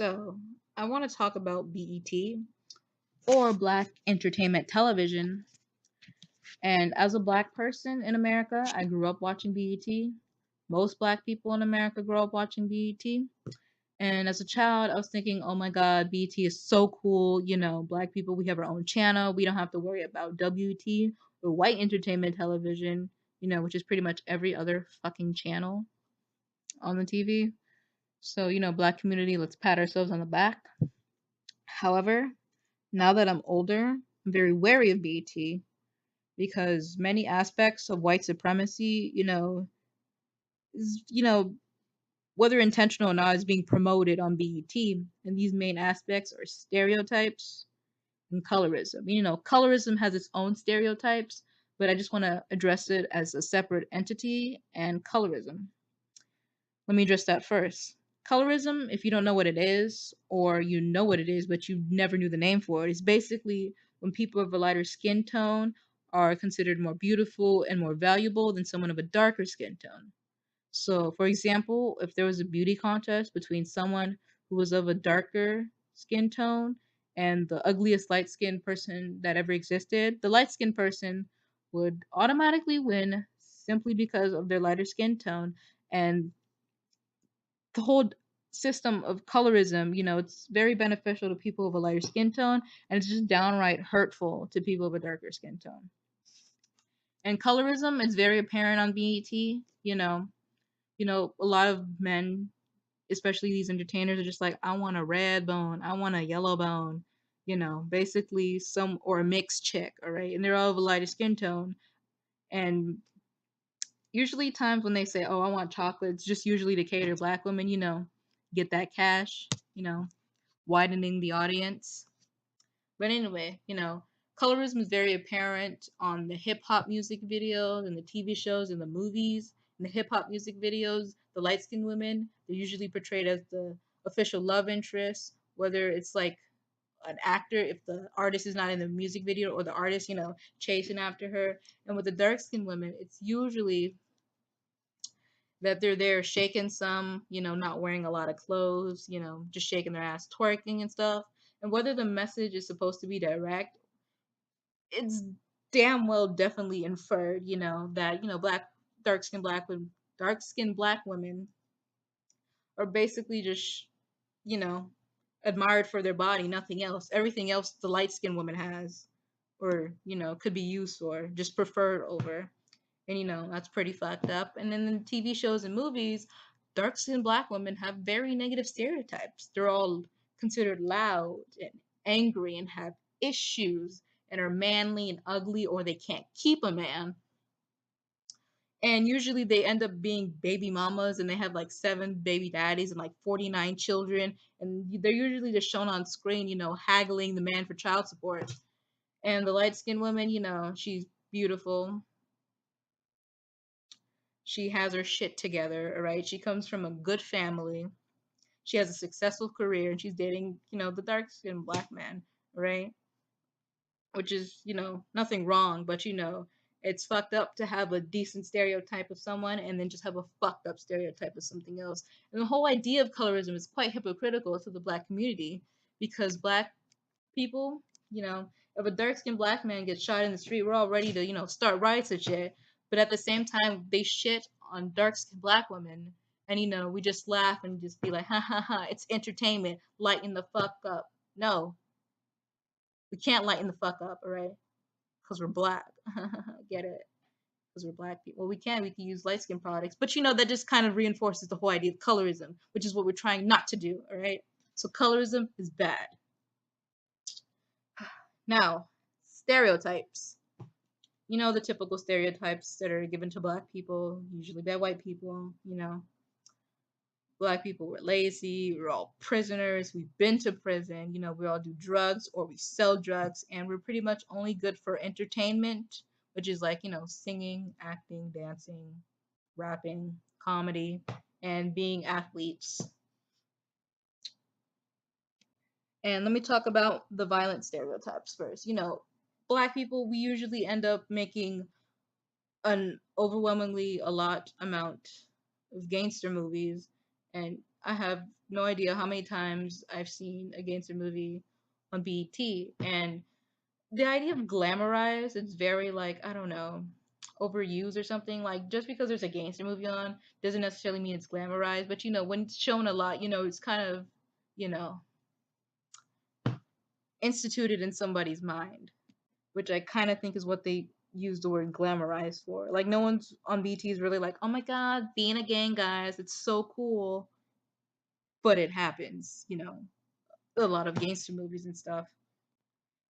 So, I want to talk about BET or Black Entertainment Television. And as a Black person in America, I grew up watching BET. Most Black people in America grow up watching BET. And as a child, I was thinking, oh my God, BET is so cool. Black people, we have our own channel. We don't have to worry about WT or white entertainment television, which is pretty much every other fucking channel on the TV. So, Black community, let's pat ourselves on the back. However, now that I'm older, I'm very wary of BET because many aspects of white supremacy, is, whether intentional or not, is being promoted on BET. And these main aspects are stereotypes and colorism. Colorism has its own stereotypes, but I just want to address it as a separate entity and colorism. Let me address that first. Colorism, if you don't know what it is, or you know what it is, but you never knew the name for it, is basically when people of a lighter skin tone are considered more beautiful and more valuable than someone of a darker skin tone. So, for example, if there was a beauty contest between someone who was of a darker skin tone and the ugliest light skinned person that ever existed, the light skinned person would automatically win simply because of their lighter skin tone. And the whole system of colorism, it's very beneficial to people of a lighter skin tone, and it's just downright hurtful to people of a darker skin tone. And colorism is very apparent on BET. A lot of men, especially these entertainers, are just like, I want a red bone, I want a yellow bone, basically some or a mixed chick, all right, and they're all of a lighter skin tone. And usually times when they say, oh, I want chocolate, it's just usually to cater black women, get that cash, widening the audience. But anyway, colorism is very apparent on the hip hop music videos and the TV shows and the movies. In the hip hop music videos, the light skinned women, they're usually portrayed as the official love interest, whether it's like an actor, if the artist is not in the music video, or the artist, chasing after her. And with the dark skinned women, it's usually that they're there shaking some, not wearing a lot of clothes, just shaking their ass, twerking and stuff. And whether the message is supposed to be direct, it's damn well definitely inferred, that, dark skinned black women are basically just, you know, admired for their body, nothing else. Everything else the light skinned woman has or, could be used for, just preferred over. And that's pretty fucked up. And then in TV shows and movies, dark skinned black women have very negative stereotypes. They're all considered loud and angry and have issues and are manly and ugly, or they can't keep a man. And usually they end up being baby mamas, and they have like 7 baby daddies and like 49 children, and they're usually just shown on screen, haggling the man for child support. And the light skinned woman, she's beautiful, she has her shit together, all right? She comes from a good family. She has a successful career, and she's dating, the dark skinned black man, right? Which is, nothing wrong, but it's fucked up to have a decent stereotype of someone and then just have a fucked up stereotype of something else. And the whole idea of colorism is quite hypocritical to the black community, because black people, if a dark skinned black man gets shot in the street, we're all ready to, start riots and shit. But at the same time, they shit on dark skinned black women. And, we just laugh and just be like, ha ha ha, it's entertainment, lighten the fuck up. No, we can't lighten the fuck up, all right? Because we're black. Get it? Because we're black people. Well, we can use light skin products. But, that just kind of reinforces the whole idea of colorism, which is what we're trying not to do, all right? So colorism is bad. Now, stereotypes. The typical stereotypes that are given to black people, usually by white people. Black people were lazy, we're all prisoners, we've been to prison, we all do drugs or we sell drugs, and we're pretty much only good for entertainment, which is like, singing, acting, dancing, rapping, comedy, and being athletes. And let me talk about the violent stereotypes first. Black people, we usually end up making an overwhelmingly a lot amount of gangster movies, and I have no idea how many times I've seen a gangster movie on BET, and the idea of glamorize, it's very like, I don't know, overused or something. Like just because there's a gangster movie on doesn't necessarily mean it's glamorized, but when it's shown a lot, it's kind of, you know, instituted in somebody's mind, which I kind of think is what they use the word glamorize for. Like no one's on BT is really like, "Oh my god, being a gang, guys, it's so cool." But it happens, a lot of gangster movies and stuff.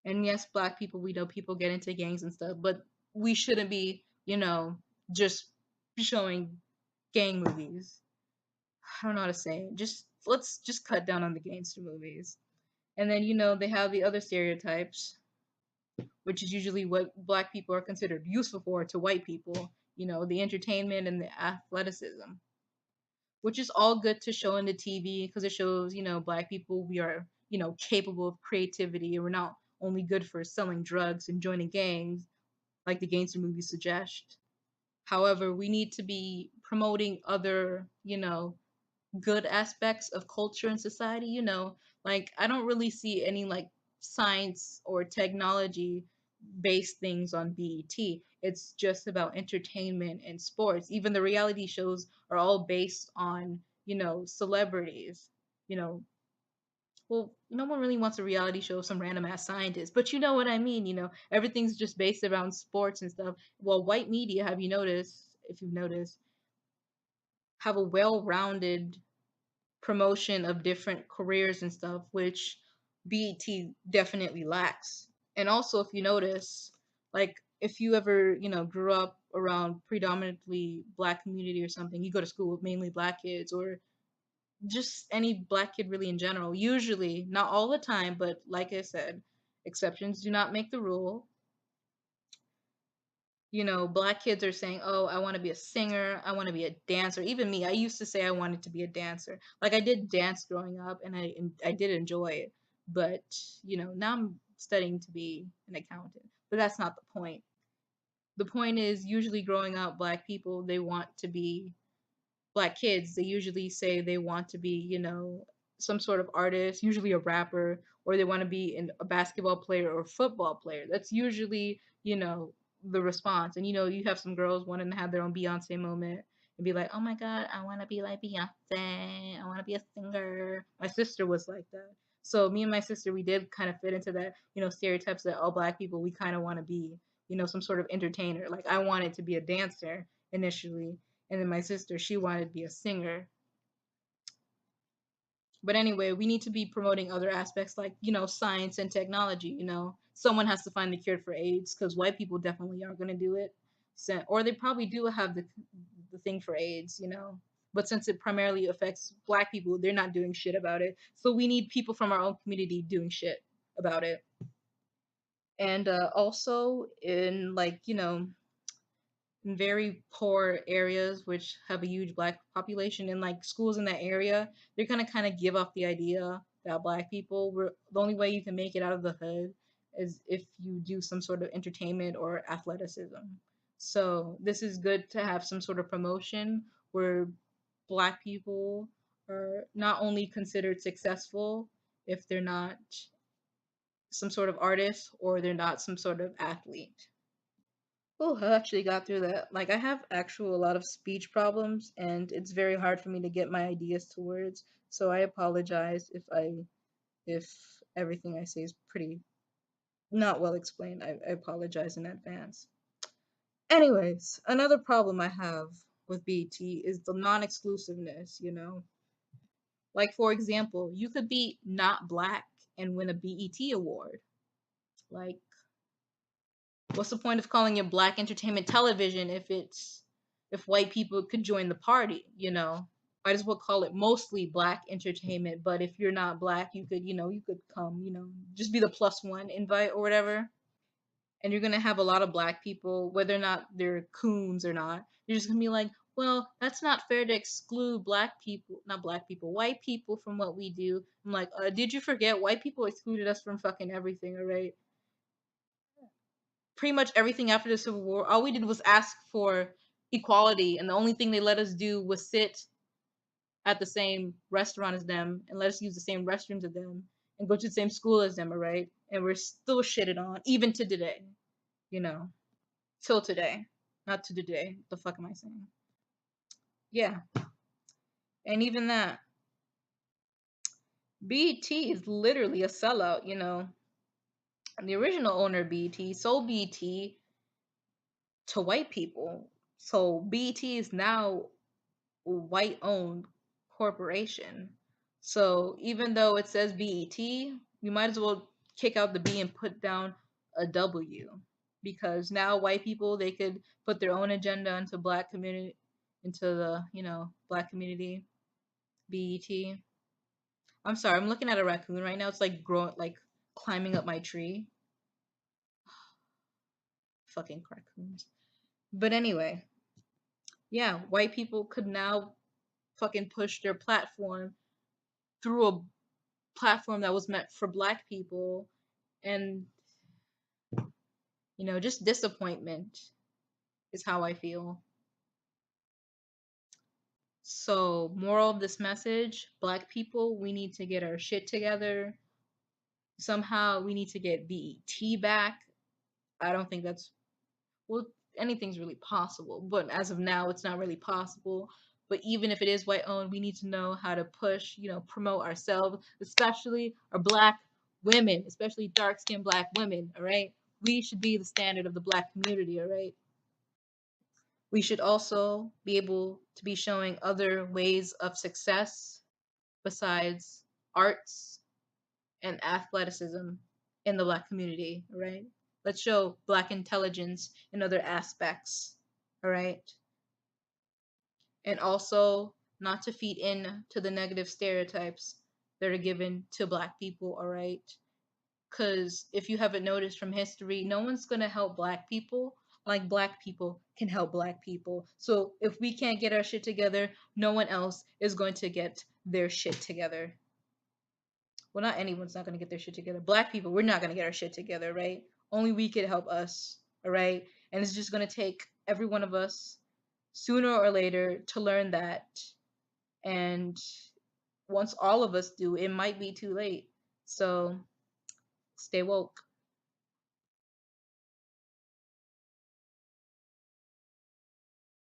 And yes, black people, we know people get into gangs and stuff, but we shouldn't be, just showing gang movies. I don't know how to say it. Just let's just cut down on the gangster movies. And then, they have the other stereotypes, which is usually what black people are considered useful for to white people, the entertainment and the athleticism, which is all good to show in the TV because it shows, black people, we are, capable of creativity. And we're not only good for selling drugs and joining gangs like the gangster movies suggest. However, we need to be promoting other, good aspects of culture and society. Like I don't really see any like science or technology based things on BET. It's just about entertainment and sports. Even the reality shows are all based on, celebrities. You know, well, no one really wants a reality show of some random ass scientist, but you know what I mean. Everything's just based around sports and stuff. Well, white media, have you noticed, if you've noticed, have a well rounded promotion of different careers and stuff, which BET definitely lacks. And also, if you notice, like if you ever, grew up around predominantly black community or something, you go to school with mainly black kids or just any black kid really in general. Usually, not all the time, but like I said, exceptions do not make the rule. Black kids are saying, "Oh, I want to be a singer. I want to be a dancer." Even me, I used to say I wanted to be a dancer. Like I did dance growing up, and I did enjoy it. But now I'm studying to be an accountant. But that's not the point. The point is, usually growing up, black people they want to be black kids. They usually say they want to be, some sort of artist, usually a rapper, or they want to be a basketball player or football player. That's usually, the response. And you have some girls wanting to have their own Beyonce moment and be like, "Oh my god, I want to be like Beyonce. I want to be a singer." My sister was like that. So me and my sister, we did kind of fit into that, stereotypes that all black people we kind of want to be, some sort of entertainer. Like I wanted to be a dancer initially, and then my sister, she wanted to be a singer. But anyway, we need to be promoting other aspects like, science and technology. Someone has to find the cure for AIDS because white people definitely aren't going to do it. Or they probably do have the thing for AIDS, But since it primarily affects black people, they're not doing shit about it. So we need people from our own community doing shit about it. And also in like, in very poor areas which have a huge black population and like schools in that area, they're gonna kind of give off the idea that black people were the only way you can make it out of the hood is if you do some sort of entertainment or athleticism. So this is good to have some sort of promotion where black people are not only considered successful if they're not some sort of artist or they're not some sort of athlete. Oh, I actually got through that. Like, I have actual a lot of speech problems, and it's very hard for me to get my ideas to words. So I apologize if everything I say is pretty not well explained. I apologize in advance. Anyways, another problem I have with BET is the non-exclusiveness. Like for example, you could be not black and win a BET award. Like, what's the point of calling it black entertainment television if white people could join the party? Might as well call it mostly black entertainment, but if you're not black, you could come, just be the plus one invite or whatever. And you're gonna have a lot of black people, whether or not they're coons or not, you're just gonna be like, well, that's not fair to exclude black people, not black people, white people from what we do. I'm like, did you forget white people excluded us from fucking everything, all right? Pretty much everything after the Civil War, all we did was ask for equality, and the only thing they let us do was sit at the same restaurant as them and let us use the same restrooms as them and go to the same school as them, all right? And we're still shitted on, even to today, you know, till today. Not to today. What the fuck am I saying? Yeah. And even that, BET is literally a sellout, you know. The original owner of BET sold BET to white people. So BET is now a white owned corporation. So even though it says BET, you might as well kick out the B and put down a W, because now white people, they could put their own agenda into black community, into the, you know, black community. BET. I'm sorry, I'm looking at a raccoon right now. It's like growing, like climbing up my tree. Fucking raccoons. But anyway, yeah, white people could now fucking push their platform through a platform that was meant for black people. And, you know, just disappointment is how I feel. So, moral of this message, black people, we need to get our shit together. Somehow we need to get BET back. I don't think that's, well, anything's really possible, but as of now, it's not really possible. But even if it is white owned, we need to know how to push, you know, promote ourselves, especially our black women, especially dark skinned black women, all right? We should be the standard of the black community, all right? We should also be able to be showing other ways of success besides arts and athleticism in the black community, all right? Let's show black intelligence in other aspects, all right? And also not to feed in to the negative stereotypes that are given to black people, all right? Because if you haven't noticed from history, no one's going to help black people like black people can help black people. So if we can't get our shit together, no one else is going to get their shit together. Well, not anyone's not going to get their shit together. Black people, we're not going to get our shit together, right? Only we could help us, all right? And it's just going to take every one of us sooner or later to learn that. And once all of us do, it might be too late. So stay woke.